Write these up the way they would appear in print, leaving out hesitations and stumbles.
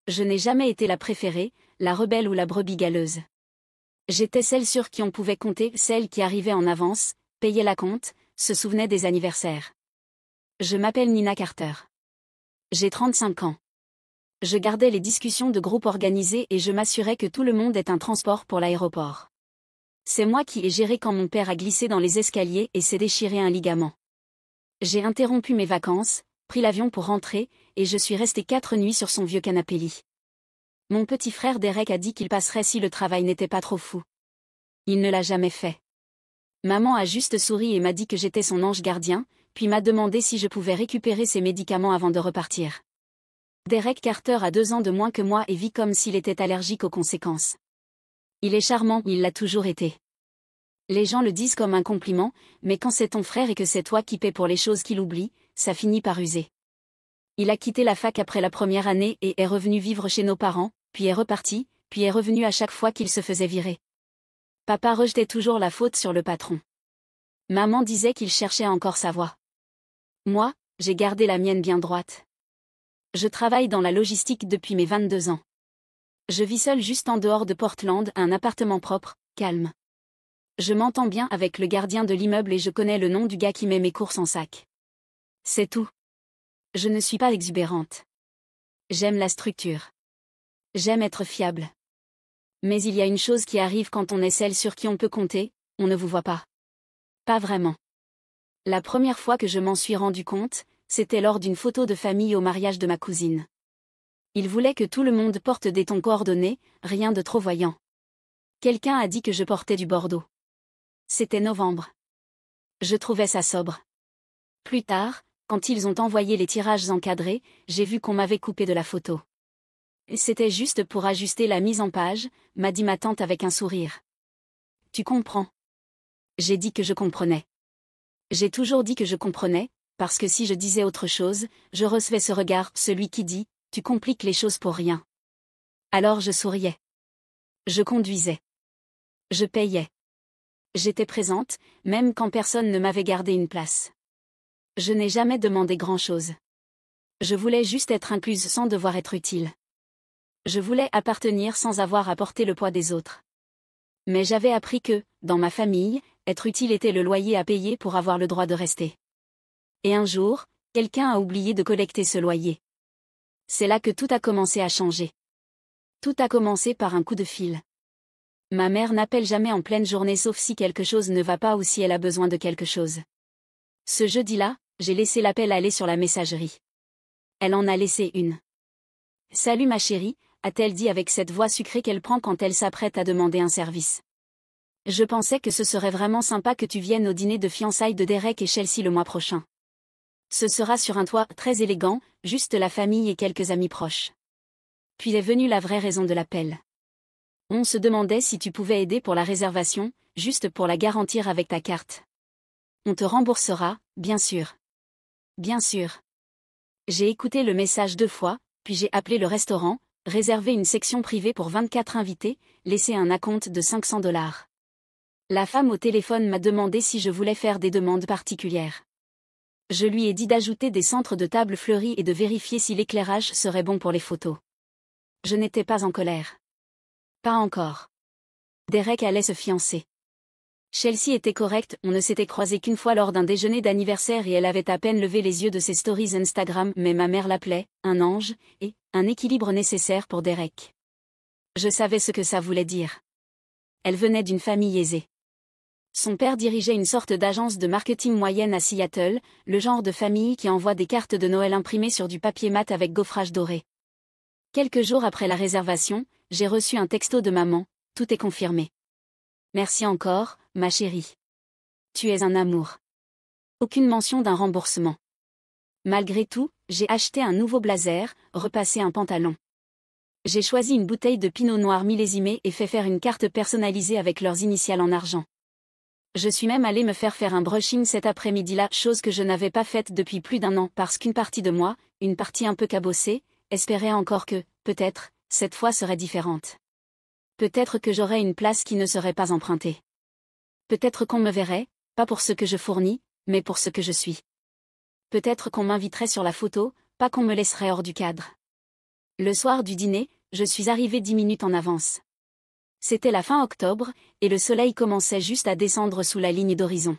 Je n'ai jamais été la préférée, la rebelle ou la brebis galeuse. J'étais celle sur qui on pouvait compter, celle qui arrivait en avance, payait la compte, se souvenait des anniversaires. Je m'appelle Nina Carter. J'ai 35 ans. Je gardais les discussions de groupe organisées et je m'assurais que tout le monde ait un transport pour l'aéroport. C'est moi qui ai géré quand mon père a glissé dans les escaliers et s'est déchiré un ligament. J'ai interrompu mes vacances, pris l'avion pour rentrer, et je suis restée 4 nuits sur son vieux canapé lit. Mon petit frère Derek a dit qu'il passerait si le travail n'était pas trop fou. Il ne l'a jamais fait. Maman a juste souri et m'a dit que j'étais son ange gardien, puis m'a demandé si je pouvais récupérer ses médicaments avant de repartir. Derek Carter a 2 ans de moins que moi et vit comme s'il était allergique aux conséquences. Il est charmant, il l'a toujours été. Les gens le disent comme un compliment, mais quand c'est ton frère et que c'est toi qui paies pour les choses qu'il oublie, ça finit par user. Il a quitté la fac après la première année et est revenu vivre chez nos parents, puis est reparti, puis est revenu à chaque fois qu'il se faisait virer. Papa rejetait toujours la faute sur le patron. Maman disait qu'il cherchait encore sa voie. Moi, j'ai gardé la mienne bien droite. Je travaille dans la logistique depuis mes 22 ans. Je vis seule juste en dehors de Portland, un appartement propre, calme. Je m'entends bien avec le gardien de l'immeuble et je connais le nom du gars qui met mes courses en sac. C'est tout. Je ne suis pas exubérante. J'aime la structure. J'aime être fiable. Mais il y a une chose qui arrive quand on est celle sur qui on peut compter, on ne vous voit pas. Pas vraiment. La première fois que je m'en suis rendu compte, c'était lors d'une photo de famille au mariage de ma cousine. Il voulait que tout le monde porte des tons coordonnés, rien de trop voyant. Quelqu'un a dit que je portais du bordeaux. C'était novembre. Je trouvais ça sobre. Plus tard, quand ils ont envoyé les tirages encadrés, j'ai vu qu'on m'avait coupé de la photo. C'était juste pour ajuster la mise en page, m'a dit ma tante avec un sourire. Tu comprends? J'ai dit que je comprenais. J'ai toujours dit que je comprenais, parce que si je disais autre chose, je recevais ce regard, celui qui dit, tu compliques les choses pour rien. Alors je souriais. Je conduisais. Je payais. J'étais présente, même quand personne ne m'avait gardé une place. Je n'ai jamais demandé grand-chose. Je voulais juste être incluse sans devoir être utile. Je voulais appartenir sans avoir à porter le poids des autres. Mais j'avais appris que, dans ma famille, être utile était le loyer à payer pour avoir le droit de rester. Et un jour, quelqu'un a oublié de collecter ce loyer. C'est là que tout a commencé à changer. Tout a commencé par un coup de fil. Ma mère n'appelle jamais en pleine journée sauf si quelque chose ne va pas ou si elle a besoin de quelque chose. Ce jeudi-là, j'ai laissé l'appel aller sur la messagerie. Elle en a laissé une. « Salut ma chérie », a-t-elle dit avec cette voix sucrée qu'elle prend quand elle s'apprête à demander un service. Je pensais que ce serait vraiment sympa que tu viennes au dîner de fiançailles de Derek et Chelsea le mois prochain. Ce sera sur un toit très élégant, juste la famille et quelques amis proches. Puis est venue la vraie raison de l'appel. On se demandait si tu pouvais aider pour la réservation, juste pour la garantir avec ta carte. On te remboursera, bien sûr. Bien sûr. J'ai écouté le message 2 fois, puis j'ai appelé le restaurant, réservé une section privée pour 24 invités, laissé un acompte de $500. La femme au téléphone m'a demandé si je voulais faire des demandes particulières. Je lui ai dit d'ajouter des centres de table fleuris et de vérifier si l'éclairage serait bon pour les photos. Je n'étais pas en colère. Pas encore. Derek allait se fiancer. Chelsea était correcte, on ne s'était croisé qu'une fois lors d'un déjeuner d'anniversaire et elle avait à peine levé les yeux de ses stories Instagram, mais ma mère l'appelait « un ange » et « un équilibre nécessaire pour Derek ». Je savais ce que ça voulait dire. Elle venait d'une famille aisée. Son père dirigeait une sorte d'agence de marketing moyenne à Seattle, le genre de famille qui envoie des cartes de Noël imprimées sur du papier mat avec gaufrage doré. Quelques jours après la réservation, j'ai reçu un texto de maman, « Tout est confirmé. Merci encore, ma chérie. Tu es un amour. » Aucune mention d'un remboursement. Malgré tout, j'ai acheté un nouveau blazer, repassé un pantalon. J'ai choisi une bouteille de pinot noir millésimée et fait faire une carte personnalisée avec leurs initiales en argent. Je suis même allée me faire un brushing cet après-midi-là, chose que je n'avais pas faite depuis plus d'1 an parce qu'une partie de moi, une partie un peu cabossée, espérait encore que, peut-être, cette fois serait différente. Peut-être que j'aurais une place qui ne serait pas empruntée. Peut-être qu'on me verrait, pas pour ce que je fournis, mais pour ce que je suis. Peut-être qu'on m'inviterait sur la photo, pas qu'on me laisserait hors du cadre. Le soir du dîner, je suis arrivée 10 minutes en avance. C'était la fin octobre, et le soleil commençait juste à descendre sous la ligne d'horizon.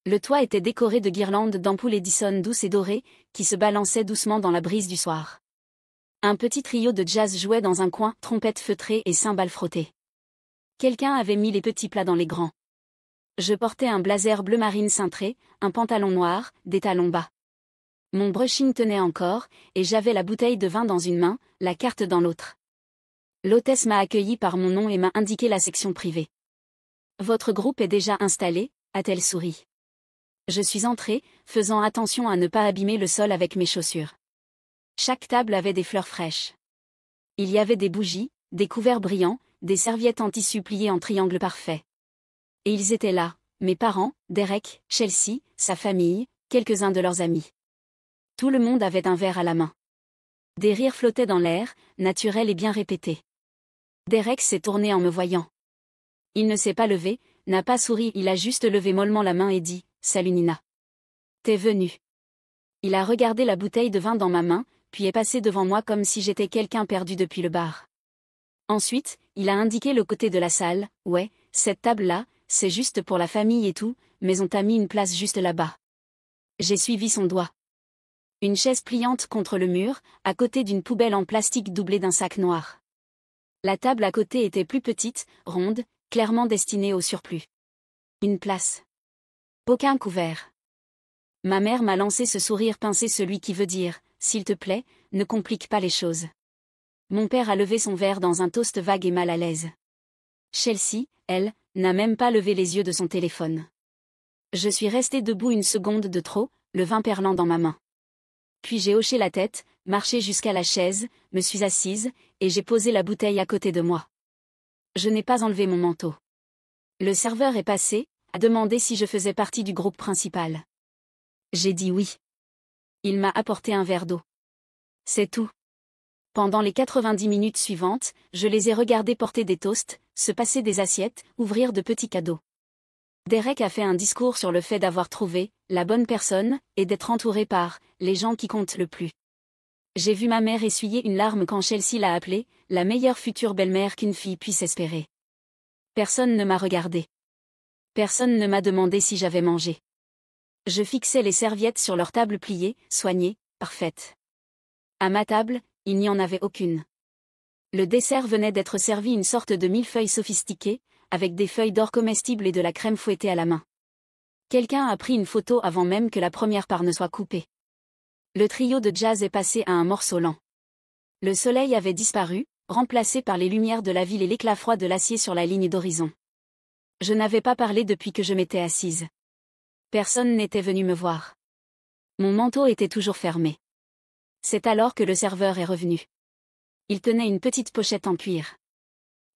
Le toit était décoré de guirlandes d'ampoules Edison douces et dorées, qui se balançaient doucement dans la brise du soir. Un petit trio de jazz jouait dans un coin, trompette feutrée et cymbales frottées. Quelqu'un avait mis les petits plats dans les grands. Je portais un blazer bleu marine cintré, un pantalon noir, des talons bas. Mon brushing tenait encore, et j'avais la bouteille de vin dans une main, la carte dans l'autre. L'hôtesse m'a accueilli par mon nom et m'a indiqué la section privée. « Votre groupe est déjà installé ?» a-t-elle souri. Je suis entrée, faisant attention à ne pas abîmer le sol avec mes chaussures. Chaque table avait des fleurs fraîches. Il y avait des bougies, des couverts brillants, des serviettes en tissu pliées en triangle parfait. Et ils étaient là, mes parents, Derek, Chelsea, sa famille, quelques-uns de leurs amis. Tout le monde avait un verre à la main. Des rires flottaient dans l'air, naturels et bien répétés. Derek s'est tourné en me voyant. Il ne s'est pas levé, n'a pas souri, il a juste levé mollement la main et dit « Salut Nina. T'es venue ?» Il a regardé la bouteille de vin dans ma main, puis est passé devant moi comme si j'étais quelqu'un perdu depuis le bar. Ensuite, il a indiqué le côté de la salle. « Ouais, cette table-là, c'est juste pour la famille et tout, mais on t'a mis une place juste là-bas. » J'ai suivi son doigt. Une chaise pliante contre le mur, à côté d'une poubelle en plastique doublée d'un sac noir. La table à côté était plus petite, ronde, clairement destinée au surplus. Une place. Aucun couvert. Ma mère m'a lancé ce sourire pincé, celui qui veut dire « S'il te plaît, ne complique pas les choses ». Mon père a levé son verre dans un toast vague et mal à l'aise. Chelsea, elle, n'a même pas levé les yeux de son téléphone. Je suis restée debout une seconde de trop, le vin perlant dans ma main. Puis j'ai hoché la tête, marché jusqu'à la chaise, me suis assise, et j'ai posé la bouteille à côté de moi. Je n'ai pas enlevé mon manteau. Le serveur est passé, a demandé si je faisais partie du groupe principal. J'ai dit oui. Il m'a apporté un verre d'eau. C'est tout. Pendant les 90 minutes suivantes, je les ai regardés porter des toasts, se passer des assiettes, ouvrir de petits cadeaux. Derek a fait un discours sur le fait d'avoir trouvé la bonne personne et d'être entouré par les gens qui comptent le plus. J'ai vu ma mère essuyer une larme quand Chelsea l'a appelée la meilleure future belle-mère qu'une fille puisse espérer. Personne ne m'a regardé. Personne ne m'a demandé si j'avais mangé. Je fixais les serviettes sur leur table pliée, soignée, parfaite. À ma table, il n'y en avait aucune. Le dessert venait d'être servi, une sorte de millefeuille sophistiqué, avec des feuilles d'or comestibles et de la crème fouettée à la main. Quelqu'un a pris une photo avant même que la première part ne soit coupée. Le trio de jazz est passé à un morceau lent. Le soleil avait disparu, remplacé par les lumières de la ville et l'éclat froid de l'acier sur la ligne d'horizon. Je n'avais pas parlé depuis que je m'étais assise. Personne n'était venu me voir. Mon manteau était toujours fermé. C'est alors que le serveur est revenu. Il tenait une petite pochette en cuir.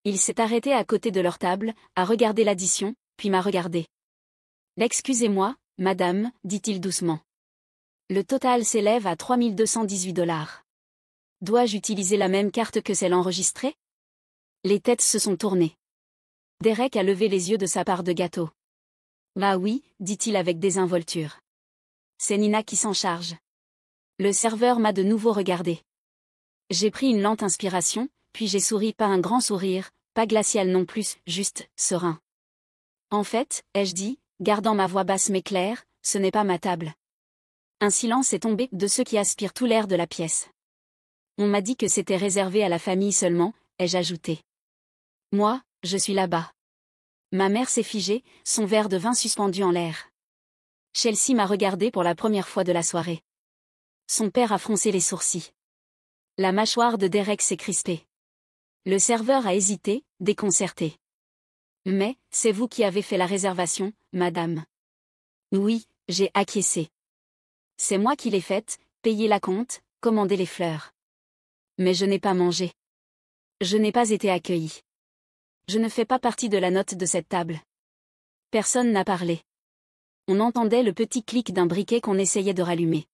Il s'est arrêté à côté de leur table, a regardé l'addition, puis m'a regardé. « Excusez-moi, madame, dit-il doucement. Le total s'élève à 3218 $. Dois-je utiliser la même carte que celle enregistrée ?» Les têtes se sont tournées. Derek a levé les yeux de sa part de gâteau. « Ah oui, dit-il avec désinvolture. C'est Nina qui s'en charge. » Le serveur m'a de nouveau regardé. J'ai pris une lente inspiration, puis j'ai souri, pas un grand sourire, pas glacial non plus, juste serein. « En fait, ai-je dit, gardant ma voix basse mais claire, ce n'est pas ma table. » Un silence est tombé de ceux qui aspirent tout l'air de la pièce. On m'a dit que c'était réservé à la famille seulement, ai-je ajouté. Moi, je suis là-bas. Ma mère s'est figée, son verre de vin suspendu en l'air. Chelsea m'a regardé pour la première fois de la soirée. Son père a froncé les sourcils. La mâchoire de Derek s'est crispée. Le serveur a hésité, déconcerté. « Mais, c'est vous qui avez fait la réservation, madame. » Oui, j'ai acquiescé. C'est moi qui l'ai faite, payé la compte, commandé les fleurs. Mais je n'ai pas mangé. Je n'ai pas été accueillie. Je ne fais pas partie de la note de cette table. Personne n'a parlé. On entendait le petit clic d'un briquet qu'on essayait de rallumer.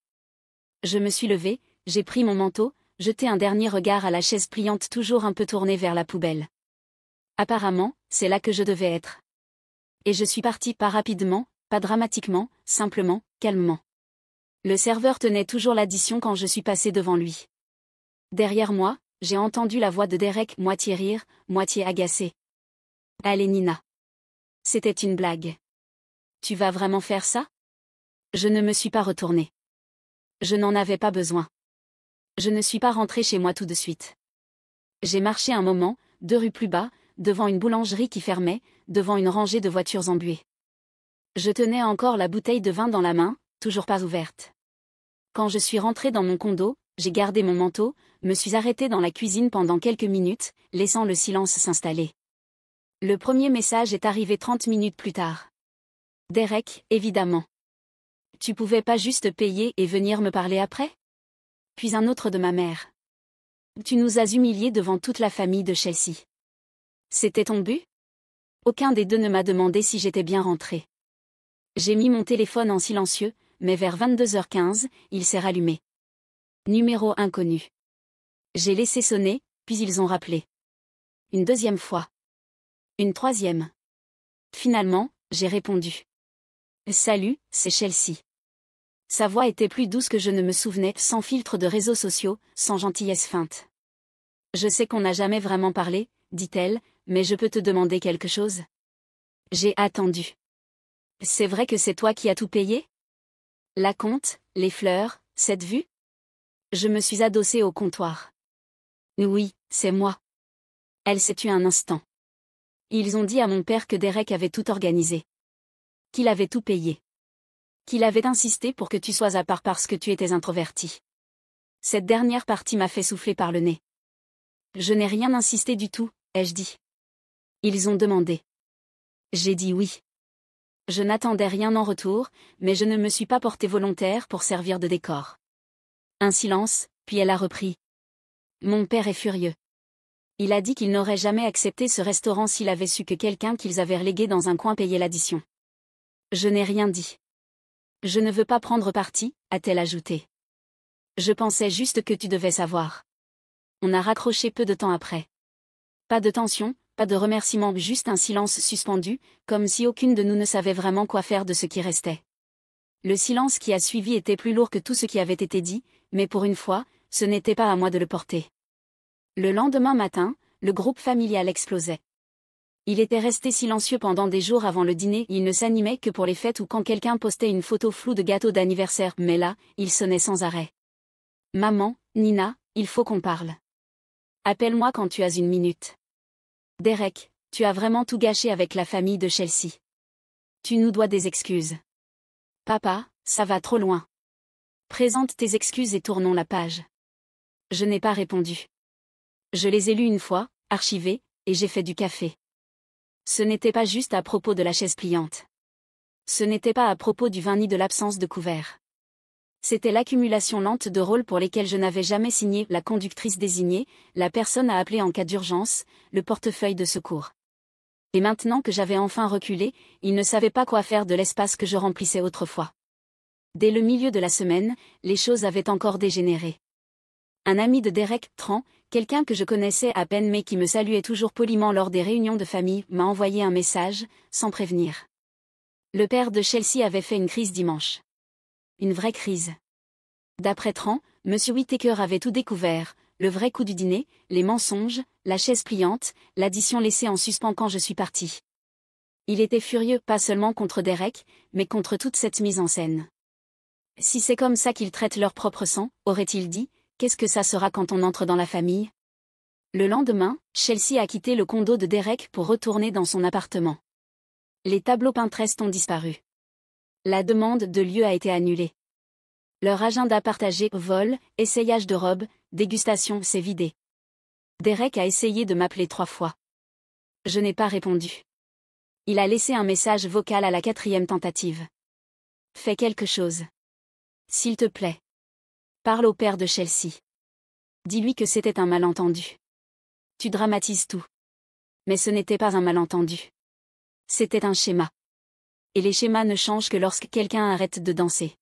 Je me suis levée, j'ai pris mon manteau, jeté un dernier regard à la chaise pliante toujours un peu tournée vers la poubelle. Apparemment, c'est là que je devais être. Et je suis partie, pas rapidement, pas dramatiquement, simplement, calmement. Le serveur tenait toujours l'addition quand je suis passée devant lui. Derrière moi, j'ai entendu la voix de Derek, moitié rire, moitié agacé. Allez Nina. C'était une blague. Tu vas vraiment faire ça? Je ne me suis pas retournée. Je n'en avais pas besoin. Je ne suis pas rentrée chez moi tout de suite. J'ai marché un moment, 2 rues plus bas, devant une boulangerie qui fermait, devant une rangée de voitures embuées. Je tenais encore la bouteille de vin dans la main, toujours pas ouverte. Quand je suis rentrée dans mon condo, j'ai gardé mon manteau, me suis arrêtée dans la cuisine pendant quelques minutes, laissant le silence s'installer. Le premier message est arrivé 30 minutes plus tard. Derek, évidemment. Tu pouvais pas juste payer et venir me parler après? Puis un autre de ma mère. Tu nous as humiliés devant toute la famille de Chelsea. C'était ton but? Aucun des deux ne m'a demandé si j'étais bien rentrée. J'ai mis mon téléphone en silencieux, mais vers 22h15, il s'est rallumé. Numéro inconnu. J'ai laissé sonner, puis ils ont rappelé. Une deuxième fois. Une troisième. Finalement, j'ai répondu. Salut, c'est Chelsea. Sa voix était plus douce que je ne me souvenais, sans filtre de réseaux sociaux, sans gentillesse feinte. Je sais qu'on n'a jamais vraiment parlé, dit-elle, mais je peux te demander quelque chose? J'ai attendu. C'est vrai que c'est toi qui as tout payé? La compte, les fleurs, cette vue? Je me suis adossée au comptoir. Oui, c'est moi. Elle s'est tue un instant. Ils ont dit à mon père que Derek avait tout organisé. Qu'il avait tout payé. Qu'il avait insisté pour que tu sois à part parce que tu étais introverti. Cette dernière partie m'a fait souffler par le nez. Je n'ai rien insisté du tout, ai-je dit. Ils ont demandé. J'ai dit oui. Je n'attendais rien en retour, mais je ne me suis pas portée volontaire pour servir de décor. Un silence, puis elle a repris. Mon père est furieux. Il a dit qu'il n'aurait jamais accepté ce restaurant s'il avait su que quelqu'un qu'ils avaient relégué dans un coin payait l'addition. Je n'ai rien dit. Je ne veux pas prendre parti, a-t-elle ajouté. Je pensais juste que tu devais savoir. On a raccroché peu de temps après. Pas de tension, pas de remerciement, juste un silence suspendu, comme si aucune de nous ne savait vraiment quoi faire de ce qui restait. Le silence qui a suivi était plus lourd que tout ce qui avait été dit, mais pour une fois, ce n'était pas à moi de le porter. Le lendemain matin, le groupe familial explosait. Il était resté silencieux pendant des jours avant le dîner, il ne s'animait que pour les fêtes ou quand quelqu'un postait une photo floue de gâteau d'anniversaire, mais là, il sonnait sans arrêt. Maman, Nina, il faut qu'on parle. Appelle-moi quand tu as une minute. Derek, tu as vraiment tout gâché avec la famille de Chelsea. Tu nous dois des excuses. Papa, ça va trop loin. Présente tes excuses et tournons la page. Je n'ai pas répondu. Je les ai lus une fois, archivés, et j'ai fait du café. Ce n'était pas juste à propos de la chaise pliante. Ce n'était pas à propos du vin ni de l'absence de couvert. C'était l'accumulation lente de rôles pour lesquels je n'avais jamais signé, la conductrice désignée, la personne à appeler en cas d'urgence, le portefeuille de secours. Et maintenant que j'avais enfin reculé, il ne savait pas quoi faire de l'espace que je remplissais autrefois. Dès le milieu de la semaine, les choses avaient encore dégénéré. Un ami de Derek, Tran, quelqu'un que je connaissais à peine mais qui me saluait toujours poliment lors des réunions de famille, m'a envoyé un message, sans prévenir. Le père de Chelsea avait fait une crise dimanche. Une vraie crise. D'après Tran, M. Whittaker avait tout découvert, le vrai coup du dîner, les mensonges, la chaise pliante, l'addition laissée en suspens quand je suis partie. Il était furieux pas seulement contre Derek, mais contre toute cette mise en scène. Si c'est comme ça qu'ils traitent leur propre sang, aurait-il dit, qu'est-ce que ça sera quand on entre dans la famille? Le lendemain, Chelsea a quitté le condo de Derek pour retourner dans son appartement. Les tableaux Pinterest ont disparu. La demande de lieu a été annulée. Leur agenda partagé, vol, essayage de robe, dégustation s'est vidé. Derek a essayé de m'appeler 3 fois. Je n'ai pas répondu. Il a laissé un message vocal à la 4e tentative. Fais quelque chose. S'il te plaît. Parle au père de Chelsea. Dis-lui que c'était un malentendu. Tu dramatises tout. Mais ce n'était pas un malentendu. C'était un schéma. Et les schémas ne changent que lorsque quelqu'un arrête de danser.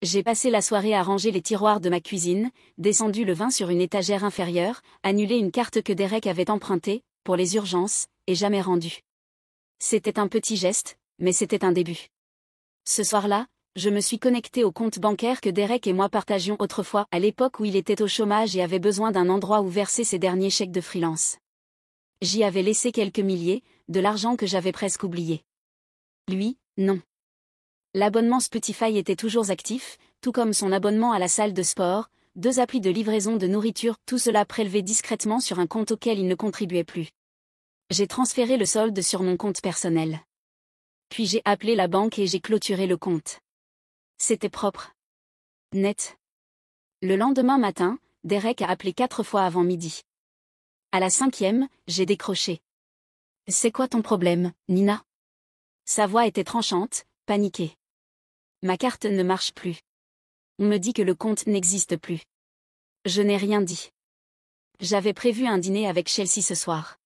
J'ai passé la soirée à ranger les tiroirs de ma cuisine, descendu le vin sur une étagère inférieure, annulé une carte que Derek avait empruntée, pour les urgences, et jamais rendue. C'était un petit geste, mais c'était un début. Ce soir-là, je me suis connectée au compte bancaire que Derek et moi partagions autrefois, à l'époque où il était au chômage et avait besoin d'un endroit où verser ses derniers chèques de freelance. J'y avais laissé quelques milliers, de l'argent que j'avais presque oublié. Lui, non. L'abonnement Spotify était toujours actif, tout comme son abonnement à la salle de sport, 2 applis de livraison de nourriture, tout cela prélevé discrètement sur un compte auquel il ne contribuait plus. J'ai transféré le solde sur mon compte personnel. Puis j'ai appelé la banque et j'ai clôturé le compte. C'était propre. Net. Le lendemain matin, Derek a appelé 4 fois avant midi. À la 5e, j'ai décroché. « C'est quoi ton problème, Nina ?» Sa voix était tranchante, paniquée. « Ma carte ne marche plus. On me dit que le compte n'existe plus. » Je n'ai rien dit. J'avais prévu un dîner avec Chelsea ce soir.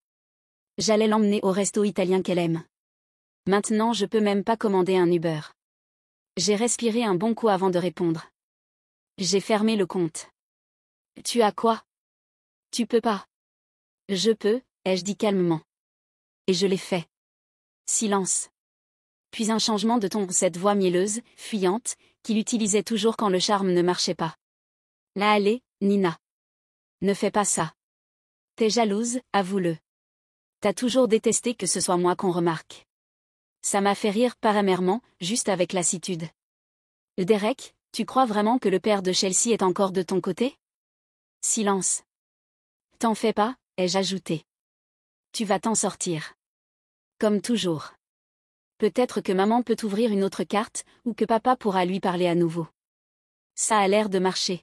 J'allais l'emmener au resto italien qu'elle aime. Maintenant je peux même pas commander un Uber. J'ai respiré un bon coup avant de répondre. J'ai fermé le compte. « Tu as quoi ? Tu peux pas. » « Je peux, ai-je dit calmement. Et je l'ai fait. Silence. Puis un changement de ton, cette voix mielleuse, fuyante, qu'il utilisait toujours quand le charme ne marchait pas. « Là allez, Nina. Ne fais pas ça. T'es jalouse, avoue-le. T'as toujours détesté que ce soit moi qu'on remarque. » Ça m'a fait rire par amèrement, juste avec lassitude. « Derek, tu crois vraiment que le père de Chelsea est encore de ton côté ? » Silence. « T'en fais pas, ai-je ajouté. Tu vas t'en sortir. Comme toujours. Peut-être que maman peut ouvrir une autre carte, ou que papa pourra lui parler à nouveau. Ça a l'air de marcher.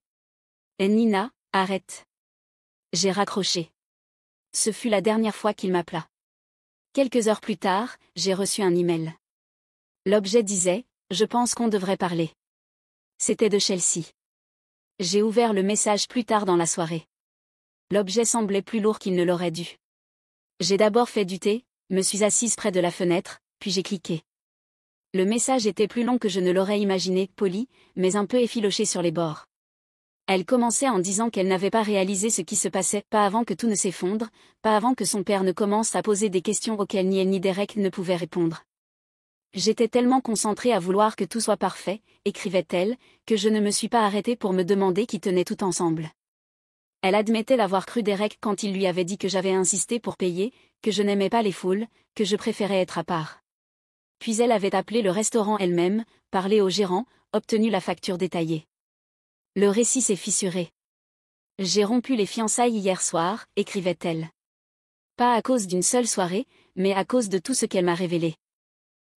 Et Nina, arrête. » J'ai raccroché. Ce fut la dernière fois qu'il m'appela. Quelques heures plus tard, j'ai reçu un email. L'objet disait « Je pense qu'on devrait parler ». C'était de Chelsea. J'ai ouvert le message plus tard dans la soirée. L'objet semblait plus lourd qu'il ne l'aurait dû. J'ai d'abord fait du thé, me suis assise près de la fenêtre, puis j'ai cliqué. Le message était plus long que je ne l'aurais imaginé, poli, mais un peu effiloché sur les bords. Elle commençait en disant qu'elle n'avait pas réalisé ce qui se passait, pas avant que tout ne s'effondre, pas avant que son père ne commence à poser des questions auxquelles ni elle ni Derek ne pouvaient répondre. J'étais tellement concentrée à vouloir que tout soit parfait, écrivait-elle, que je ne me suis pas arrêtée pour me demander qui tenait tout ensemble. Elle admettait l'avoir cru Derek quand il lui avait dit que j'avais insisté pour payer, que je n'aimais pas les foules, que je préférais être à part. Puis elle avait appelé le restaurant elle-même, parlé au gérant, obtenu la facture détaillée. Le récit s'est fissuré. « J'ai rompu les fiançailles hier soir, écrivait-elle. Pas à cause d'une seule soirée, mais à cause de tout ce qu'elle m'a révélé. »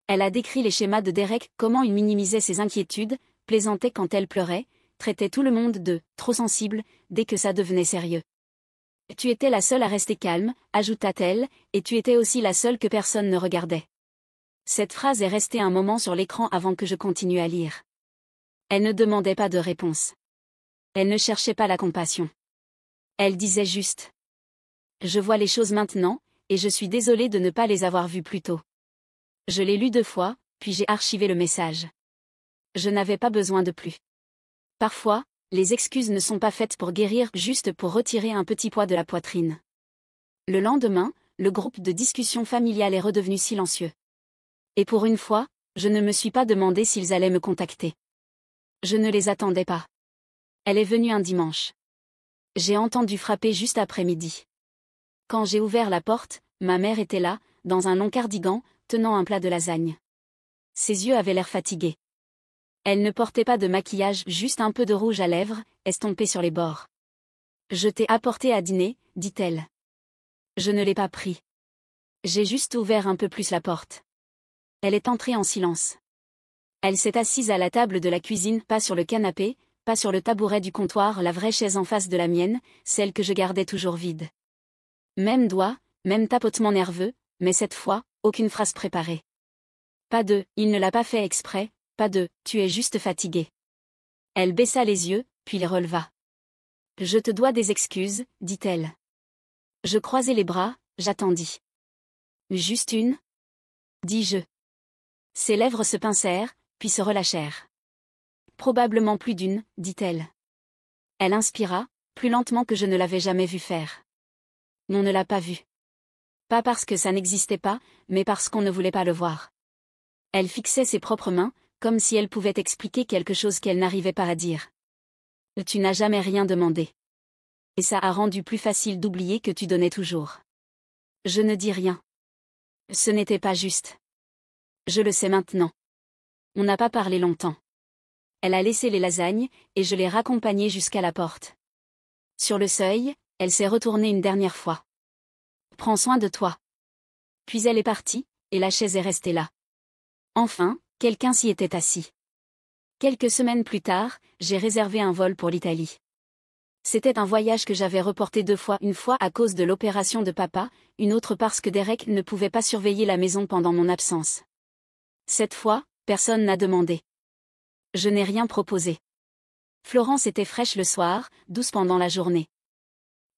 Elle a décrit les schémas de Derek, comment il minimisait ses inquiétudes, plaisantait quand elle pleurait, traitait tout le monde de « trop sensible » dès que ça devenait sérieux. « Tu étais la seule à rester calme », ajouta-t-elle, « et tu étais aussi la seule que personne ne regardait. » Cette phrase est restée un moment sur l'écran avant que je continue à lire. Elle ne demandait pas de réponse. Elle ne cherchait pas la compassion. Elle disait juste « Je vois les choses maintenant, et je suis désolée de ne pas les avoir vues plus tôt. » Je l'ai lu 2 fois, puis j'ai archivé le message. Je n'avais pas besoin de plus. Parfois, les excuses ne sont pas faites pour guérir, juste pour retirer un petit poids de la poitrine. Le lendemain, le groupe de discussion familiale est redevenu silencieux. Et pour une fois, je ne me suis pas demandé s'ils allaient me contacter. Je ne les attendais pas. Elle est venue un dimanche. J'ai entendu frapper juste après midi. Quand j'ai ouvert la porte, ma mère était là, dans un long cardigan, tenant un plat de lasagne. Ses yeux avaient l'air fatigués. Elle ne portait pas de maquillage, juste un peu de rouge à lèvres, estompé sur les bords. « Je t'ai apporté à dîner, dit-elle. Je ne l'ai pas pris. J'ai juste ouvert un peu plus la porte. » Elle est entrée en silence. Elle s'est assise à la table de la cuisine, pas sur le canapé, pas sur le tabouret du comptoir, la vraie chaise en face de la mienne, celle que je gardais toujours vide. Même doigt, même tapotement nerveux, mais cette fois, aucune phrase préparée. Pas de « il ne l'a pas fait exprès », pas de « tu es juste fatigué ». Elle baissa les yeux, puis les releva. « Je te dois des excuses, dit-elle. » Je croisai les bras, j'attendis. « Juste une ?» dis-je. Ses lèvres se pincèrent, puis se relâchèrent. « Probablement plus d'une, dit-elle. » Elle inspira, plus lentement que je ne l'avais jamais vue faire. « On ne l'a pas vu. Pas parce que ça n'existait pas, mais parce qu'on ne voulait pas le voir. » Elle fixait ses propres mains, comme si elle pouvait expliquer quelque chose qu'elle n'arrivait pas à dire. Tu n'as jamais rien demandé. Et ça a rendu plus facile d'oublier que tu donnais toujours. Je ne dis rien. Ce n'était pas juste. Je le sais maintenant. On n'a pas parlé longtemps. Elle a laissé les lasagnes, et je l'ai raccompagnée jusqu'à la porte. Sur le seuil, elle s'est retournée une dernière fois. Prends soin de toi. Puis elle est partie, et la chaise est restée là. Enfin, quelqu'un s'y était assis. Quelques semaines plus tard, j'ai réservé un vol pour l'Italie. C'était un voyage que j'avais reporté 2 fois, une fois à cause de l'opération de papa, une autre parce que Derek ne pouvait pas surveiller la maison pendant mon absence. Cette fois, personne n'a demandé. Je n'ai rien proposé. Florence était fraîche le soir, douce pendant la journée.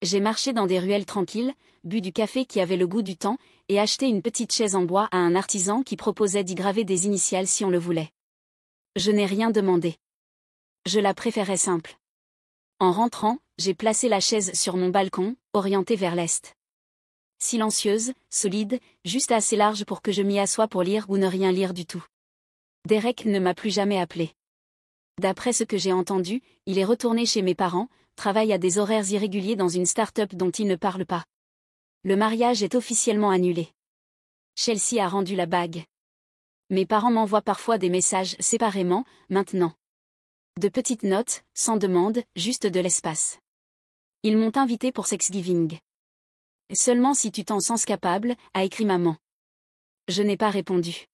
J'ai marché dans des ruelles tranquilles, bu du café qui avait le goût du temps, et acheté une petite chaise en bois à un artisan qui proposait d'y graver des initiales si on le voulait. Je n'ai rien demandé. Je la préférais simple. En rentrant, j'ai placé la chaise sur mon balcon, orientée vers l'est. Silencieuse, solide, juste assez large pour que je m'y assoie pour lire ou ne rien lire du tout. Derek ne m'a plus jamais appelé. D'après ce que j'ai entendu, il est retourné chez mes parents, travaille à des horaires irréguliers dans une start-up dont il ne parle pas. Le mariage est officiellement annulé. Chelsea a rendu la bague. Mes parents m'envoient parfois des messages séparément, maintenant. De petites notes, sans demande, juste de l'espace. Ils m'ont invité pour Thanksgiving. Seulement si tu t'en sens capable, a écrit maman. Je n'ai pas répondu.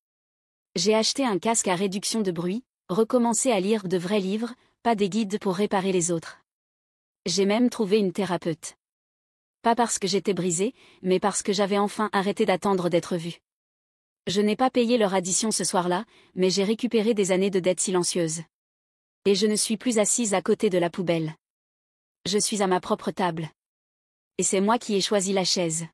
J'ai acheté un casque à réduction de bruit, recommencé à lire de vrais livres, pas des guides pour réparer les autres. J'ai même trouvé une thérapeute. Pas parce que j'étais brisée, mais parce que j'avais enfin arrêté d'attendre d'être vue. Je n'ai pas payé leur addition ce soir-là, mais j'ai récupéré des années de dettes silencieuses. Et je ne suis plus assise à côté de la poubelle. Je suis à ma propre table. Et c'est moi qui ai choisi la chaise.